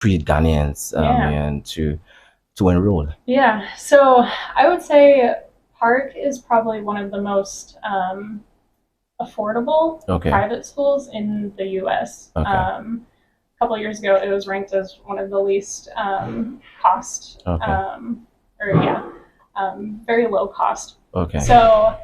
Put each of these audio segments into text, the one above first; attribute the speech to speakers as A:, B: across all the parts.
A: treat Ghanaians and to enroll?
B: Yeah, so I would say Park is probably one of the most affordable private schools in the U.S. A couple of years ago, it was ranked as one of the least cost, very low cost. So,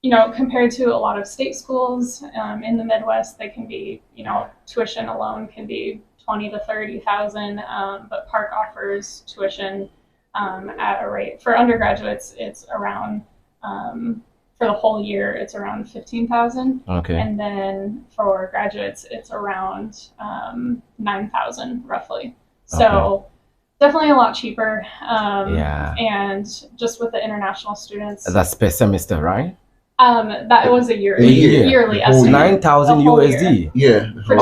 B: you know, compared to a lot of state schools in the Midwest, they can be, you know, tuition alone can be 20 to 30,000, but Park offers tuition at a rate for undergraduates. It's around for the whole year, it's around 15,000. And then for graduates, it's around 9,000 roughly. So definitely a lot cheaper. And just with the international students,
A: that's per semester, right?
B: That was a yearly estimate.
A: 9,000 USD.
C: Yeah,
B: for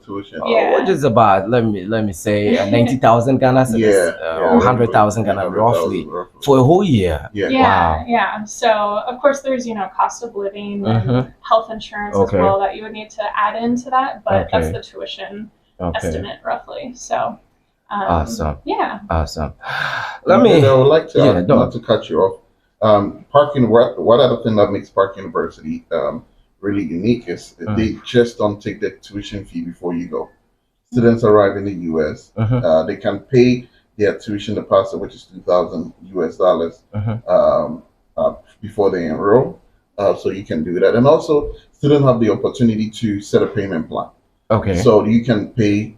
B: tuition.
A: Which is about let me say 90,000 Ghana cedis, or 100,000 Ghana roughly for a whole year.
B: Yeah. So of course there's, you know, cost of living and health insurance as well that you would need to add into that, but that's the tuition estimate roughly. So
A: awesome.
B: Awesome.
C: I would like to not to cut you off. What other thing that makes Park University really unique is they just don't take the tuition fee before you go. Students arrive in the US, they can pay their tuition deposit, which is $2,000 before they enroll. So you can do that. And also students have the opportunity to set a payment plan. So you can pay,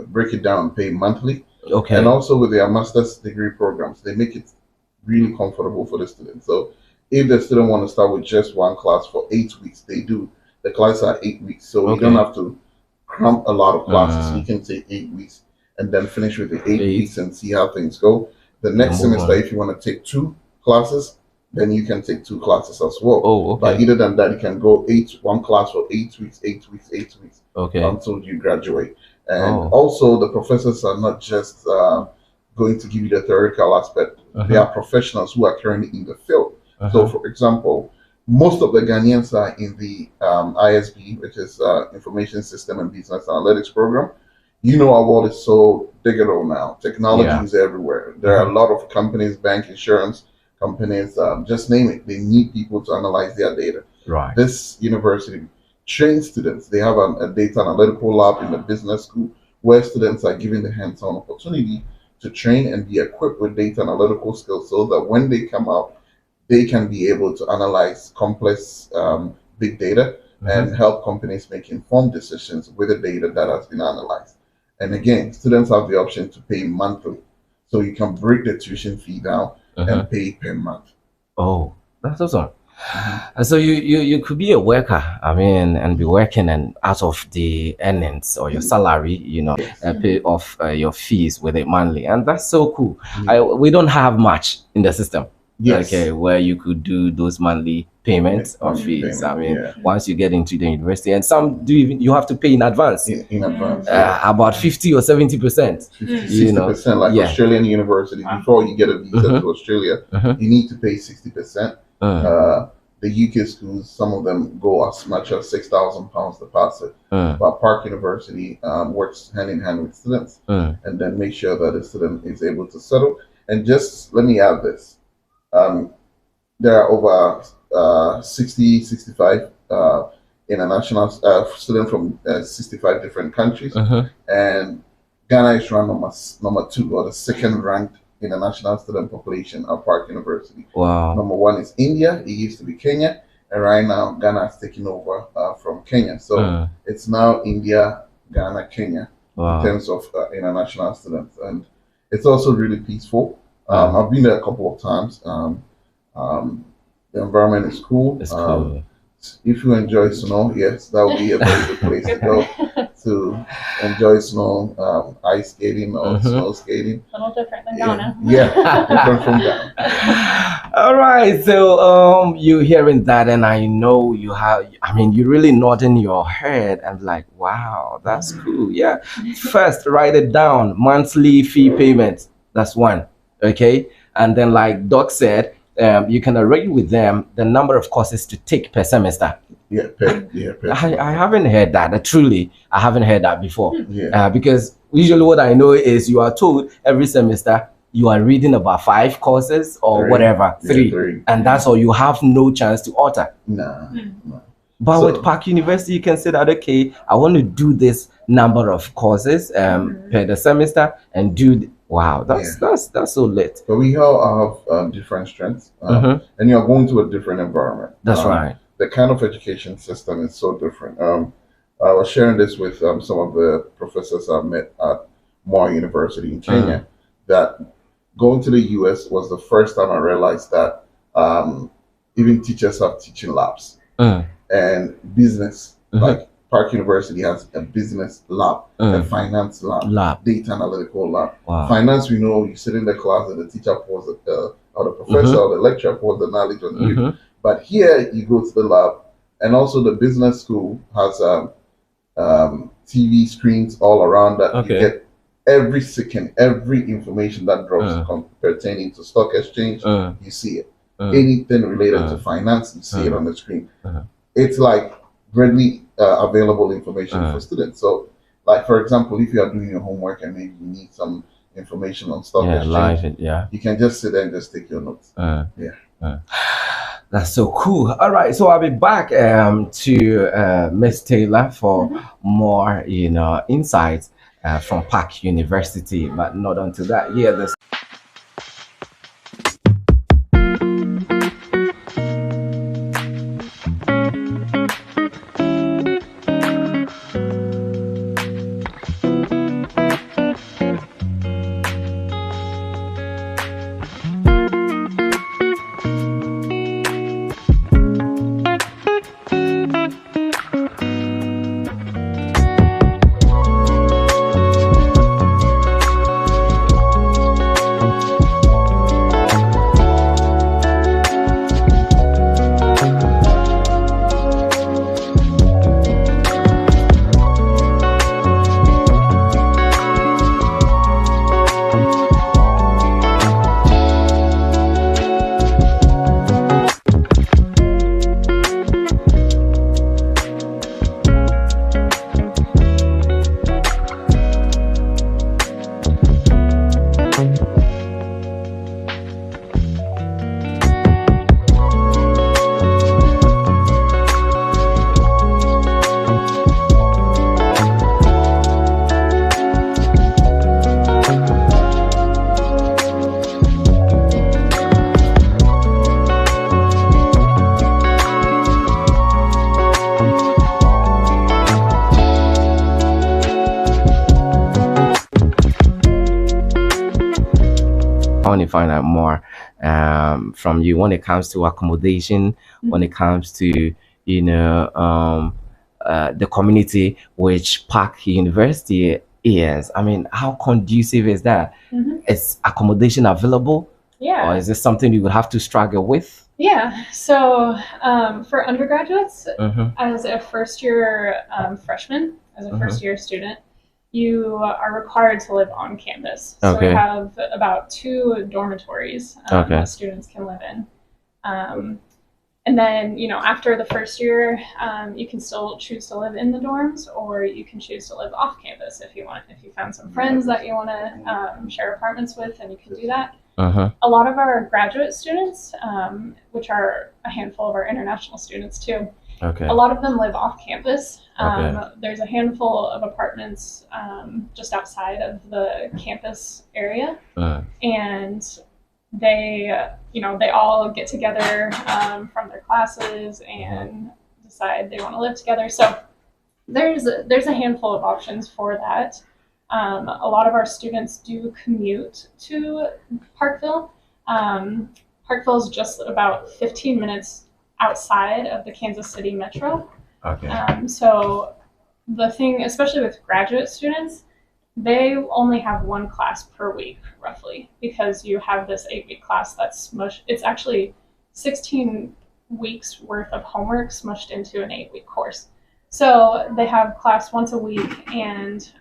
C: break it down, pay monthly. And also with their master's degree programs, they make it really comfortable for the student. So if the student want to start with just one class for 8 weeks, they do. The classes are 8 weeks, so you don't have to cram a lot of classes. You can take 8 weeks and then finish with the 8 weeks and see how things go. The next semester, if you want to take 2 classes, then you can take 2 classes as well. But other than that, you can go one class for 8 weeks, 8 weeks, 8 weeks until you graduate. And also the professors are not just going to give you the theoretical aspect. They are professionals who are currently in the field. So, for example, most of the Ghanaians are in the ISB, which is Information System and Business Analytics program. You know, our world is so digital now. Technology is everywhere. There are a lot of companies, bank, insurance companies, just name it. They need people to analyze their data. This university trains students. They have a data analytical lab in the business school where students are given the hands-on opportunity to train and be equipped with data analytical skills so that when they come out, they can be able to analyze complex big data and help companies make informed decisions with the data that has been analyzed. And again, students have the option to pay monthly. So you can break the tuition fee down and pay per month.
A: Oh, that's awesome. So you could be a worker, I mean, and be working and out of the earnings or your salary, you know, pay off your fees with it monthly, and that's so cool. We don't have much in the system, where you could do those monthly payments or fees. I mean, once you get into the university, and some do even you have to pay in advance. About 50 or 70%.
C: 60%, like Australian universities. Before you get a visa to Australia, you need to pay 60%. The UK schools, some of them go as much as £6,000 deposit. But Park University works hand in hand with students and then make sure that the student is able to settle. And just let me add this. There are over 65 international students from 65 different countries. And Ghana is ranked number 2 or the second ranked international student population at Park University. Number 1 is India. It used to be Kenya, and right now Ghana is taking over from Kenya. So it's now India, Ghana, Kenya in terms of international students, and it's also really peaceful. I've been there a couple of times. The environment is cool. It's cool. If you enjoy snow, yes, that would be a very good place to go to enjoy snow, ice skating or snow skating.
B: A little different than Ghana.
C: Different from Ghana.
A: All right, so you hearing that, and I know you have. I mean, you're really nodding your head and like, wow, that's cool. Yeah. First, write it down. Monthly fee payment. That's one. Okay, and then like Doc said. You can arrange with them the number of courses to take per semester.
C: Yeah,
A: I haven't heard that. Truly, I haven't heard that before.
C: Yeah.
A: Because usually what I know is you are told every semester you are reading about 5 courses or whatever, 3, and that's all. You have no chance to alter.
C: Nah.
A: But with Park University, you can say that, okay, I want to do this number of courses per the semester and do. Wow, that's so lit.
C: But we all have different strengths, and you are going to a different environment.
A: That's right.
C: The kind of education system is so different. I was sharing this with some of the professors I met at Moore University in Kenya, that going to the US was the first time I realized that even teachers have teaching labs and business. Like Park University has a business lab, a finance lab, data analytical lab.
A: Wow.
C: Finance, we know you sit in the class and the teacher pours or the professor or the lecturer pours the knowledge on you. But here you go to the lab, and also the business school has TV screens all around that you get every second, every information that drops pertaining to stock exchange, you see it. Anything related to finance, you see it on the screen. It's like readily available information for students. So, like for example, if you are doing your homework and maybe you need some information on stock exchange, you can just sit there and just take your notes.
A: That's so cool. All right, so I'll be back to Miss Taylor for more, insights from Park University. But not until that. Yeah, this. want to find out more from you when it comes to accommodation, when it comes to the community which Park University is. I mean, how conducive is that? Is accommodation available?
B: Yeah.
A: Or is this something you would have to struggle with?
B: Yeah. So for undergraduates, as a first-year freshman, as a first-year student, you are required to live on campus. So we have about 2 dormitories that students can live in. And then, after the first year, you can still choose to live in the dorms, or you can choose to live off campus if you want. If you found some friends that you want to share apartments with, then you can do that. A lot of our graduate students, which are a handful of our international students too, a lot of them live off campus. There's a handful of apartments just outside of the campus area, and they all get together from their classes and decide they want to live together. So there's a handful of options for that. A lot of our students do commute to Parkville. Parkville is just about 15 minutes outside of the Kansas City metro. So the thing, especially with graduate students, they only have 1 class per week, roughly, because you have this 8-week class that's smushed. It's actually 16 weeks worth of homework smushed into an 8-week course. So they have class once a week, and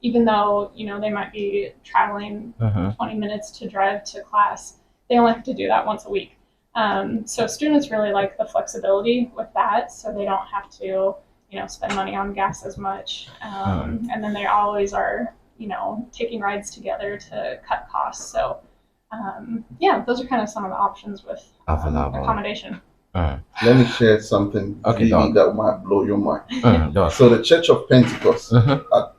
B: even though they might be traveling 20 minutes to drive to class, they only have to do that once a week. So students really like the flexibility with that, so they don't have to, spend money on gas as much. And then they always are, taking rides together to cut costs. So yeah, those are kind of some of the options with accommodation.
C: Let me share something really that might blow your mind. So the Church of Pentecost at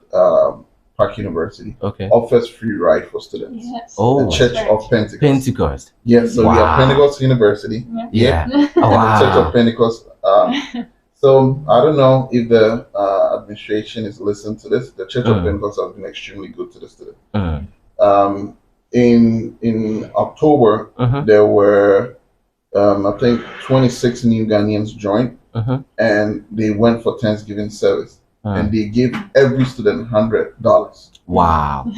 C: Park University offers free ride for students.
B: Yes.
C: The Church of
A: Pentecost.
C: Yes, so we have Pentecost University.
A: Yeah.
C: The Church of Pentecost. So I don't know if the administration is listening to this. The Church of Pentecost has been extremely good to the students. In October, there were I think 26 new Ghanaians joined, and they went for Thanksgiving service, and they gave every student $100.
A: Wow!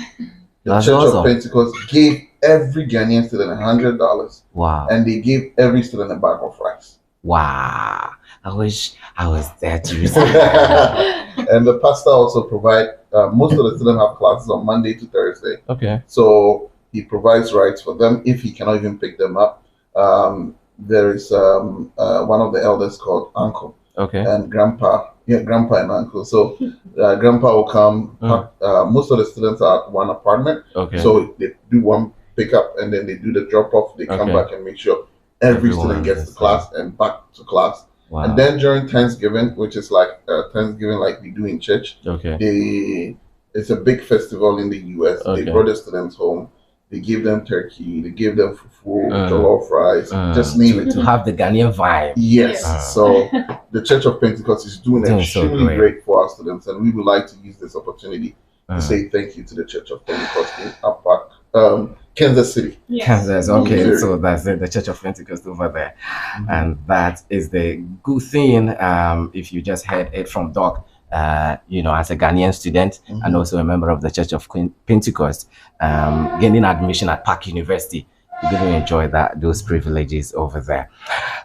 C: The Church of Pentecost gave every Ghanaian student $100.
A: Wow!
C: And they gave every student a bag of rice.
A: Wow! I wish I was there to receive.
C: And the pastor also provide. Most of the students have classes on Monday to Thursday. So he provides rides for them if he cannot even pick them up. There is one of the elders called Uncle and Grandpa. Yeah, Grandpa and Uncle. So Grandpa will come. Most of the students are at one apartment. So they do one pickup and then they do the drop off. They come back and make sure everyone student gets to class and back to class. Wow. And then during Thanksgiving, which is like Thanksgiving like we do in church, it's a big festival in the US. They brought the students home. They give them turkey, they give them fufu, jollof rice, just name it.
A: To have the Ghanaian vibe.
C: Yes. So the Church of Pentecost is doing extremely great for our students, and we would like to use this opportunity to say thank you to the Church of Pentecost in Upper Kansas City.
B: Yes.
A: Kansas, so that's the Church of Pentecost over there. And that is the good thing, if you just heard it from Doc. As a Ghanaian student and also a member of the Church of Pentecost, gaining admission at Park University, you're going to enjoy those privileges over there.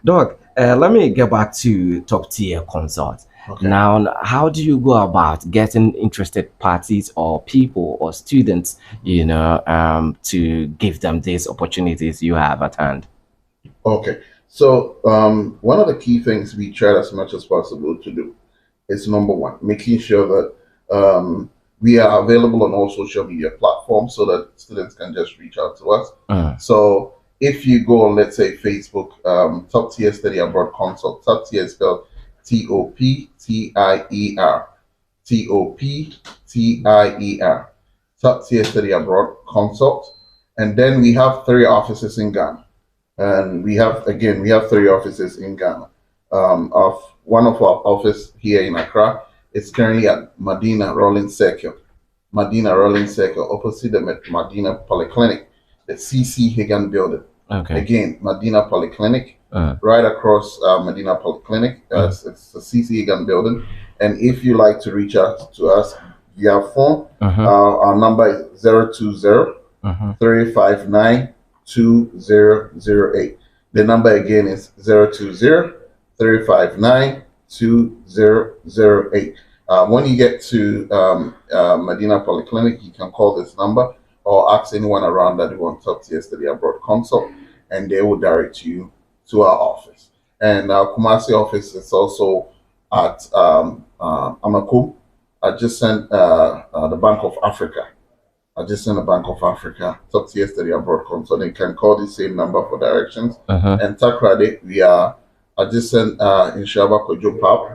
A: Doc, let me get back to top tier consult. Now, how do you go about getting interested parties or people or students, to give them these opportunities you have at hand?
C: So one of the key things we try as much as possible to do is number one, making sure that we are available on all social media platforms so that students can just reach out to us. So if you go on, let's say, Facebook, Top Tier Study Abroad Consult, Top Tier is spelled TOPTIER, TOPTIER, Top Tier Study Abroad Consult. And then we have 3 offices in Ghana. And we have 3 offices in Ghana. One of our office here in Accra is currently at Medina Rolling Circle, opposite the Medina Polyclinic, the CC Hagan building. Again, Medina Polyclinic, right across Medina Polyclinic. It's the CC Hagan building. And if you like to reach out to us via phone, our number is 020-359-2008. The number again is 020-359-2008. When you get to Medina Polyclinic, you can call this number or ask anyone around that you want Top Tier Study Abroad Consult, and they will direct you to our office. And our Kumasi office is also at Amakum, adjacent the Bank of Africa. The Bank of Africa, Top Tier Study Abroad Consult. You can call the same number for directions. And Takrade, we are adjacent in Shaba Kojo Pub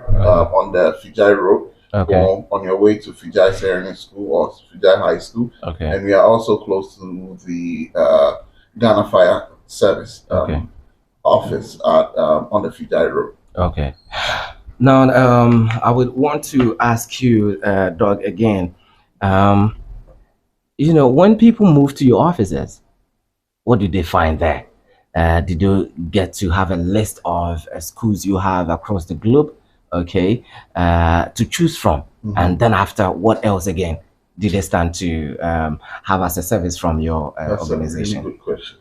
C: on the Fijai Road, or on your way to Fijai Serene School or Fijai High School. And we are also close to the Ghana Fire Service office on the Fijai Road.
A: Now, I would want to ask you, Doug, again, when people move to your offices, what do they find there? Did you get to have a list of schools you have across the globe, to choose from? And then after, what else again did they stand to have as a service from your organization?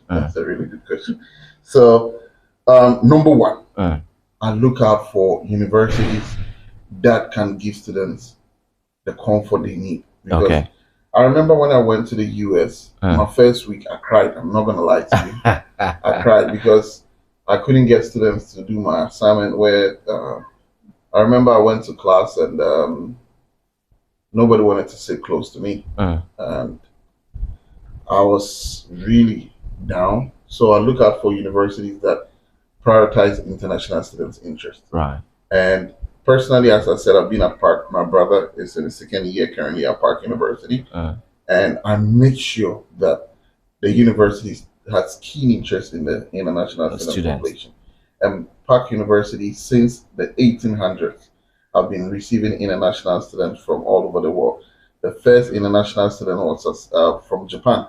C: That's a really good question. So, number one, I look out for universities that can give students the comfort they need. Because I remember when I went to the US, my first week, I cried. I'm not going to lie to you. I cried because I couldn't get students to do my assignment where I remember I went to class and nobody wanted to sit close to me. And I was really down. So I look out for universities that prioritize international students' interest.
A: Right.
C: And personally, as I said, I've been at Park. My brother is in his second year currently at Park University. And I make sure that the university has keen interest in the international student population. And Park University, since the 1800s, have been receiving international students from all over the world. The first international student was from Japan.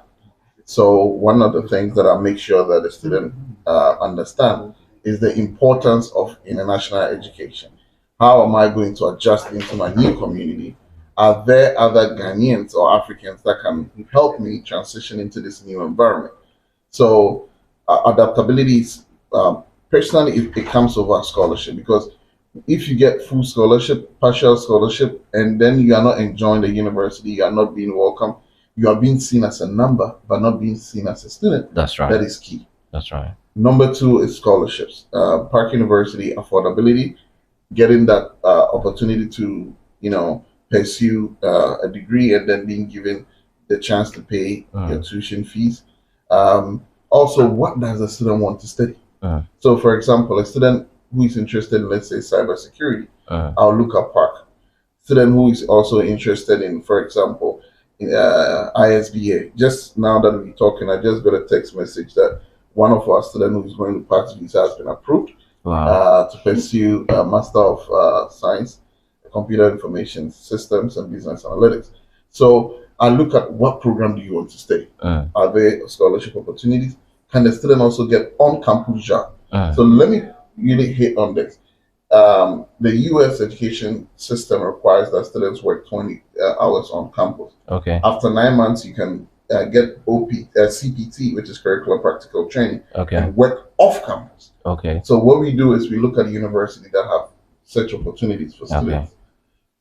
C: So one of the things that I make sure that the student understand is the importance of international education. How am I going to adjust into my new community? Are there other Ghanaians or Africans that can help me transition into this new environment? So adaptability is, personally, it comes over scholarship, because if you get full scholarship, partial scholarship, and then you are not enjoying the university, you are not being welcome, you are being seen as a number, but not being seen as a student.
A: That's right.
C: That is key.
A: That's right.
C: Number two is scholarships. Park University affordability, getting that opportunity to, pursue a degree and then being given the chance to pay your tuition fees. Also, what does a student want to study? So, for example, a student who is interested in, let's say, cybersecurity, I'll look at Park. Student who is also interested in, for example, ISBA. Just now that we're talking, I just got a text message that one of our students who is going to Park's visa has been approved to pursue a Master of Science, Computer Information Systems and Business Analytics. So I look at what program do you want to study? Are there scholarship opportunities? Can the student also get on-campus job? So let me really hit on this. The U.S. education system requires that students work 20 hours on campus.
A: Okay.
C: After 9 months, you can get CPT, which is curricular practical training, and work off campus.
A: Okay.
C: So what we do is we look at universities that have such opportunities for students,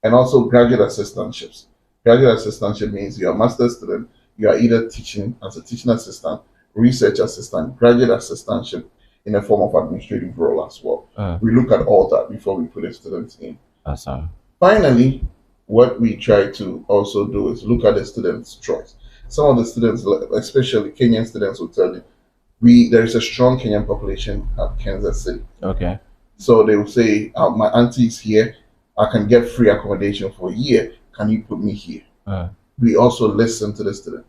C: and also graduate assistantships. Graduate assistantship means you're a master's student, you are either teaching as a teaching assistant, research assistant, graduate assistantship in a form of administrative role as well. We look at all that before we put the students in.
A: Awesome.
C: Finally, what we try to also do is look at the student's choice. Some of the students, especially Kenyan students, will tell you, there is a strong Kenyan population at Kansas City.
A: Okay.
C: So they will say, my auntie is here, I can get free accommodation for a year, can you put me here? We also listen to the student.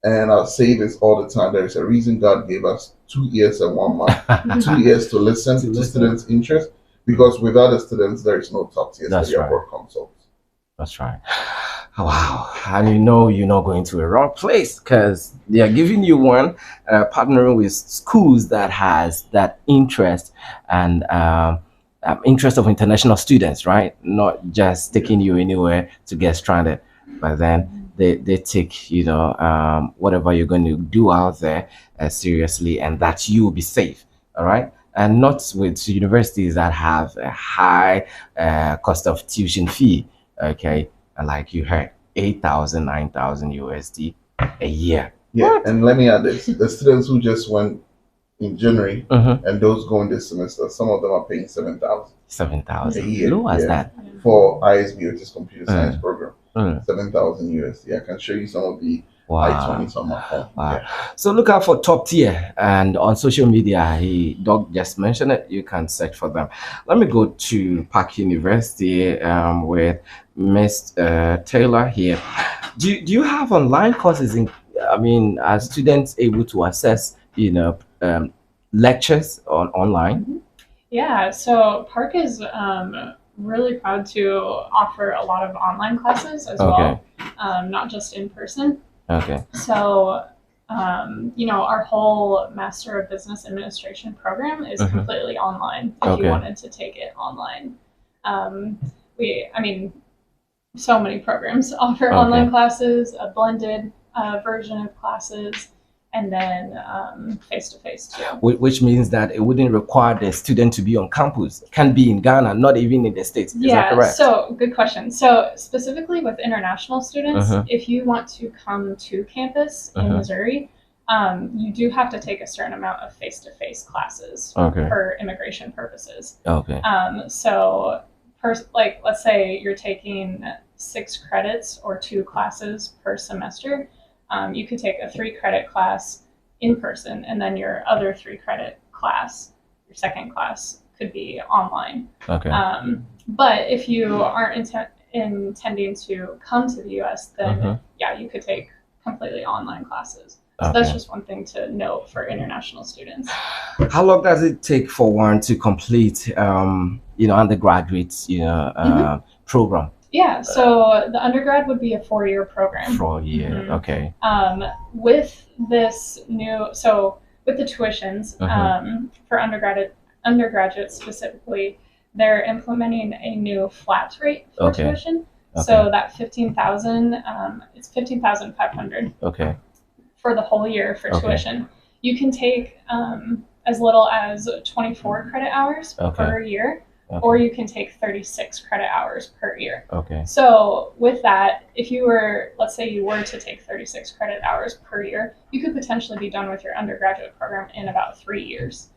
C: And I'll say this all the time, there is a reason God gave us 2 years and 1 month, 2 years to listen to students' interest, because without the students, there is no top tier study abroad consults.
A: That's right. Wow. And you're not going to a wrong place, because they are giving you one, partnering with schools that has that interest and interest of international students, right? Not just taking you anywhere to get stranded, but then they take, whatever you're going to do out there seriously, and that you will be safe. All right. And not with universities that have a high cost of tuition fee. Okay. And like you heard, 8,000, 9,000 USD a year.
C: Yeah.
A: What?
C: And let me add this, the students who just went in January and those going this semester, some of them are paying 7,000.
A: 7,000
C: a year.
A: Low as that.
C: For ISB, which is computer science program. 7,000 USD. I can show you some of the I-20s on my phone.
A: So look out for Top Tier, and on social media, Doc just mentioned it, you can search for them. Let me go to Park University with Miss Taylor here. Do you have online courses are students able to access lectures online?
B: Yeah, so Park is really proud to offer a lot of online classes as well, not just in person.
A: Okay.
B: So, our whole Master of Business Administration program is completely online if you wanted to take it online. So many programs offer online classes, a blended version of classes, and then face-to-face too.
A: Which means that it wouldn't require the student to be on campus. It can be in Ghana, not even in the States. Is that correct?
B: So good question. So specifically with international students, if you want to come to campus in Missouri, you do have to take a certain amount of face-to-face classes for immigration purposes. So, like, let's say you're taking 6 credits or 2 classes per semester. You could take a 3-credit class in person, and then your other 3-credit class, your second class, could be online. But if you aren't intending to come to the U.S., then yeah, you could take completely online classes. So that's just one thing to note for international students.
A: How long does it take for one to complete, undergraduate, program?
B: Yeah, so the undergrad would be a 4-year program.
A: 4 year, okay.
B: With this new, so with the tuitions for undergraduates specifically, they're implementing a new flat rate for tuition. So that 15,000, it's 15,500. For the whole year for tuition. You can take as little as 24 credit hours per year, or you can take 36 credit hours per year. So with that, if you were, let's say you were to take 36 credit hours per year, you could potentially be done with your undergraduate program in about 3 years.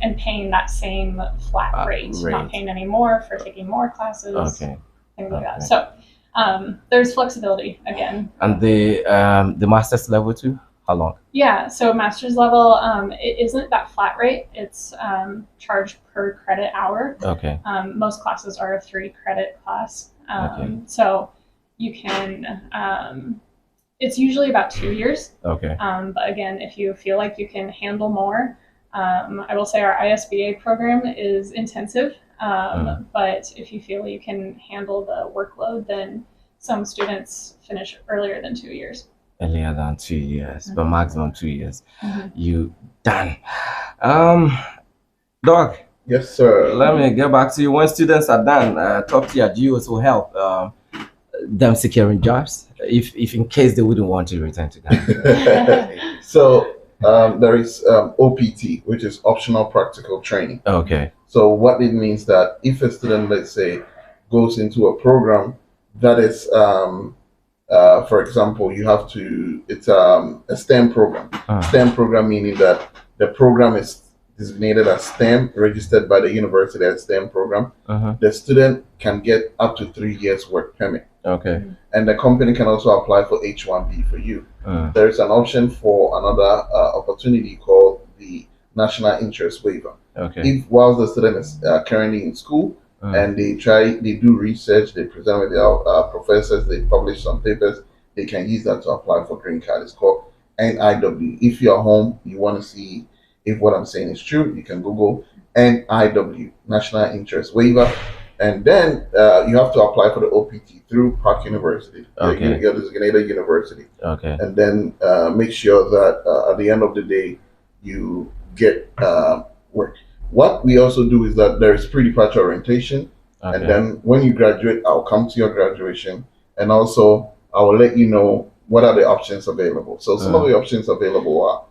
B: And paying that same flat rate, not paying any more for taking more classes, things like that. So there's flexibility again.
A: And the master's level too? How long?
B: Yeah, so master's level, it isn't that flat rate. It's charged per credit hour. Most classes are a 3-credit class. So you can, it's usually about 2 years. But again, if you feel like you can handle more, I will say our ISBA program is intensive. But if you feel you can handle the workload, then some students finish earlier than 2 years.
A: Earlier than 2 years, but maximum 2 years. You done. Doc.
C: Yes, sir.
A: Let me get back to you. When students are done, top tier GOs will help them securing jobs, if in case they wouldn't want to return to Ghana.
C: So there is OPT, which is optional practical training. So what it means that if a student, let's say, goes into a program that is, for example, you have to, it's a STEM program. STEM program meaning that the program is designated as STEM, registered by the university as STEM program. The student can get up to 3 years work permit. And the company can also apply for H-1B for you. There is an option for another opportunity called the National Interest Waiver. If whilst the student is currently in school and they do research, they present with their professors, they publish some papers, they can use that to apply for green card. It's called NIW. If you're home, you want to see if what I'm saying is true, you can Google NIW, National Interest Waiver. And then you have to apply for the OPT through Park University, your designated university. And then make sure that at the end of the day, you get work. What we also do is that there is pre-departure orientation. And then when you graduate, I'll come to your graduation. And also, I will let you know what are the options available. So some of the options available are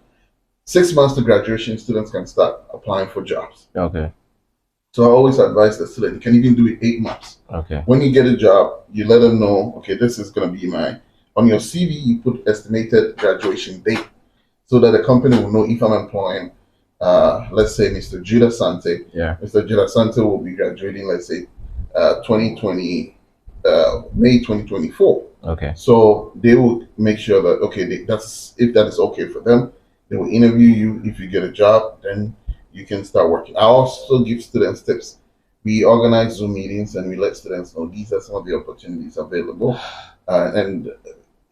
C: 6 months to graduation, students can start applying for jobs. So I always advise the student, you can even do it 8 months. When you get a job, you let them know, okay, this is going to be on your CV, you put estimated graduation date so that the company will know if I'm employing, let's say, Mr. Judah Sante. Mr. Judah Sante will be graduating, let's say, 2020, May 2024. So they will make sure that, okay, if that is okay for them, they will interview you. If you get a job, then you can start working. I also give students tips. We organize Zoom meetings and we let students know these are some of the opportunities available. And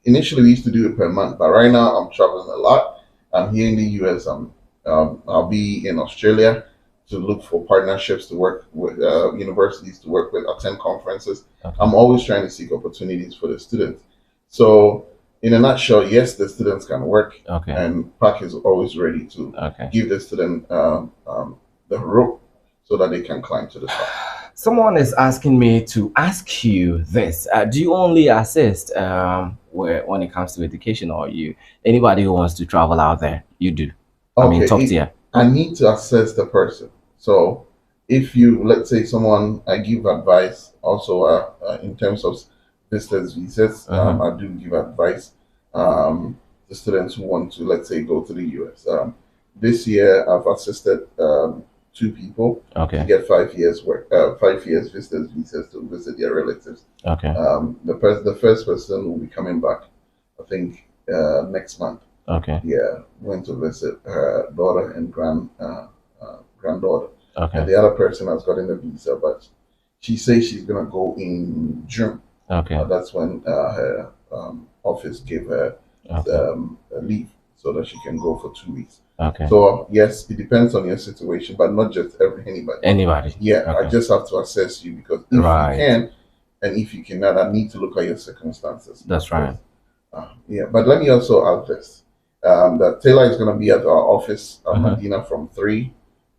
C: initially we used to do it per month, but right now I'm traveling a lot. I'm here in the US. I'll be in Australia to look for partnerships to work with universities, to work with, attend conferences. I'm always trying to seek opportunities for the students. So in a nutshell, yes, the students can work, and PAC is always ready to give the student the rope so that they can climb to the top.
A: Someone is asking me to ask you this. Do you only assist when it comes to education, or anybody who wants to travel out there, you do? I mean, top tier.
C: I need to assess the person. So if you, let's say I give advice also in terms of visitors visas. I do give advice. the students who want to, let's say, go to the US. This year, I've assisted 2 people to get 5 years work, 5 years visitors visas to visit their relatives. The first person will be coming back, I think, next month. Yeah, went to visit her daughter and granddaughter. And the other person has gotten a visa, but she says she's gonna go in June. That's when her office gave her a leave so that she can go for 2 weeks. So yes, it depends on your situation, but not just anybody. Yeah, I just have to assess you, because if you can and if you cannot, I need to look at your circumstances.
A: That's right.
C: Yeah, but let me also add this: that Taylor is going to be at our office, Medina, from 3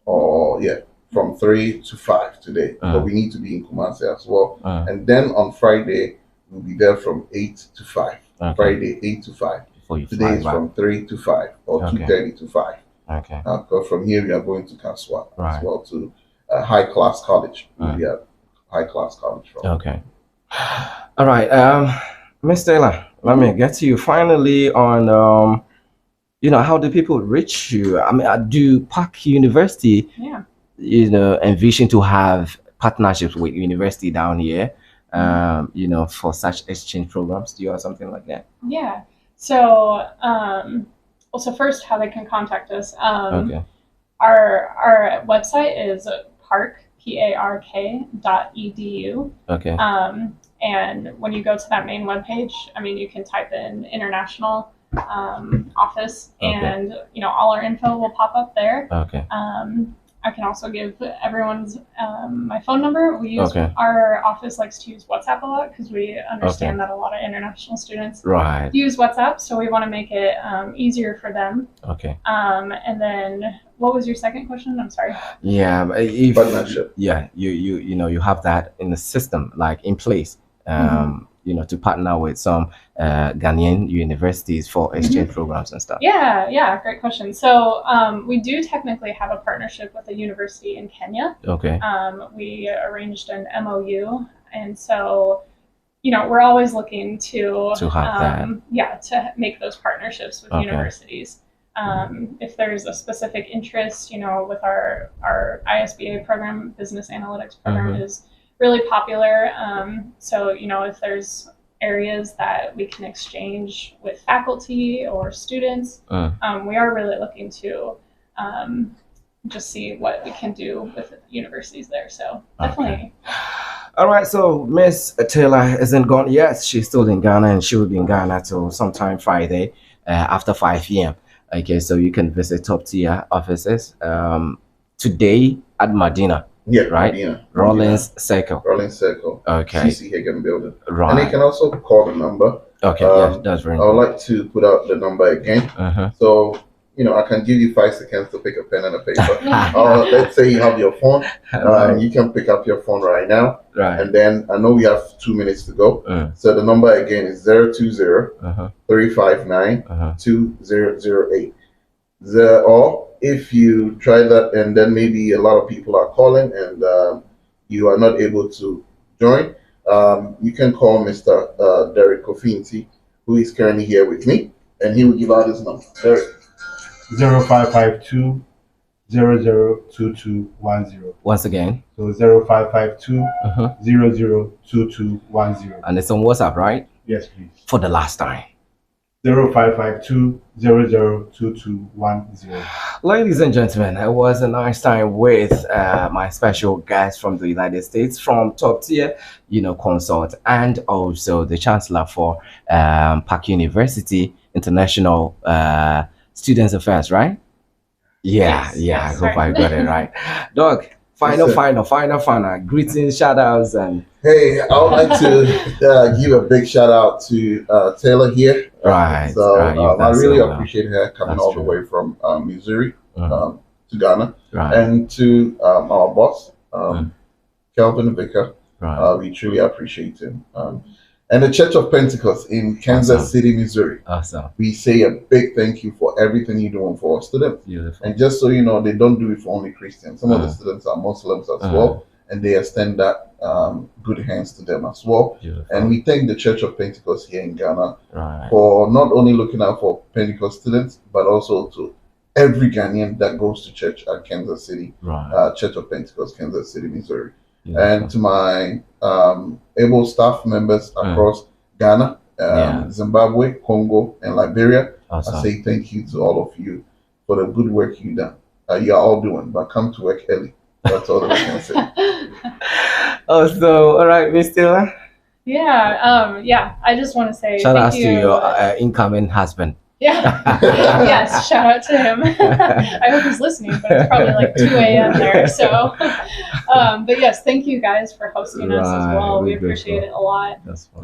C: to 5 today. But we need to be in Kumasi as well. And then on Friday, we'll be there from 8 to 5. Friday, 8 to 5. Today is from 3 to 5 or 2:30 to 5. Because from here, we are going to Kaswa as well, to a high-class college. We'll be at high-class college.
A: All right. Miss Taylor, let me get to you finally on, how do people reach you? I mean, do Park University, envision to have partnerships with university down here, for such exchange programs? Do you have something like that?
B: Yeah. So, so first, how they can contact us. Our website is park.edu. And when you go to that main webpage, I mean, you can type in international office, and all our info will pop up there. I can also give everyone's my phone number. We use our office likes to use WhatsApp a lot, because we understand that a lot of international students use WhatsApp, so we want to make it easier for them. And then, what was your second question? I'm sorry.
A: Yeah, if
C: partnership.
A: Yeah, you have that in the system, like in place. To partner with some Ghanaian universities for exchange programs and stuff.
B: Yeah, great question. So we do technically have a partnership with a university in Kenya. We arranged an MOU, and so we're always looking to have to make those partnerships with universities. If there's a specific interest, with our ISBA program, Business Analytics program, is really popular. So, if there's areas that we can exchange with faculty or students, we are really looking to just see what we can do with universities there. So definitely.
A: All right, so Miss Taylor isn't gone yet. She's still in Ghana, and she will be in Ghana till sometime Friday after 5 p.m. So you can visit top tier offices today at Medina.
C: Yeah,
A: right.
C: Medina.
A: Rollins Circle.
C: CC Hagen Building.
A: Right.
C: And they can also call the number.
A: That's very
C: I would like to put out the number again. So, I can give you 5 seconds to pick a pen and a paper. Let's say you have your phone. You can pick up your phone right now. And then I know we have 2 minutes to go. So the number again is 020-359-2008. Or if you try that and then maybe a lot of people are calling and you are not able to join, you can call Mr. Derek Kofinti, who is currently here with me, and he will give out his number. Derek.
D: 0552 002210.
A: Once again.
D: So 0552 002210.
A: And it's on WhatsApp, right?
D: Yes, please.
A: For the last time.
D: 0552 002210.
A: Ladies and gentlemen, it was a nice time with my special guest from the United States, from top tier, Consult, and also the Chancellor for Park University International Students Affairs, right? Yeah, I hope I got it right. Doug, final. Greetings, shout outs, and
C: hey, I would like to give a big shout out to Taylor here.
A: Right.
C: So I really appreciate her coming all the way from Missouri to Ghana, and to our boss, Kelvin Vicker. We truly appreciate him. And the Church of Pentecost in Kansas City, Missouri.
A: Awesome.
C: We say a big thank you for everything you're doing for our students.
A: Beautiful.
C: And just so you know, they don't do it for only Christians. Some of the students are Muslims as well. and they extend that good hands to them as well.
A: Beautiful.
C: And we thank the Church of Pentecost here in Ghana
A: Right.
C: for not only looking out for Pentecost students, but also to every Ghanaian that goes to church at Kansas City,
A: Right.
C: Church of Pentecost, Kansas City, Missouri.
A: Beautiful.
C: And to my able staff members across Ghana, Zimbabwe, Congo, and Liberia,
A: Awesome.
C: I say thank you to all of you for the good work you done. You are all doing, but come to work early. That's all that I can say.
A: Awesome. All right, Miss Taylor.
B: Yeah. I just want to say
A: shout out
B: to
A: to your incoming husband.
B: Yeah. Yes. Shout out to him. I hope he's listening, but it's probably like 2 a.m. there. So, but yes, thank you guys for hosting us as well. We appreciate it a lot.
A: That's fun.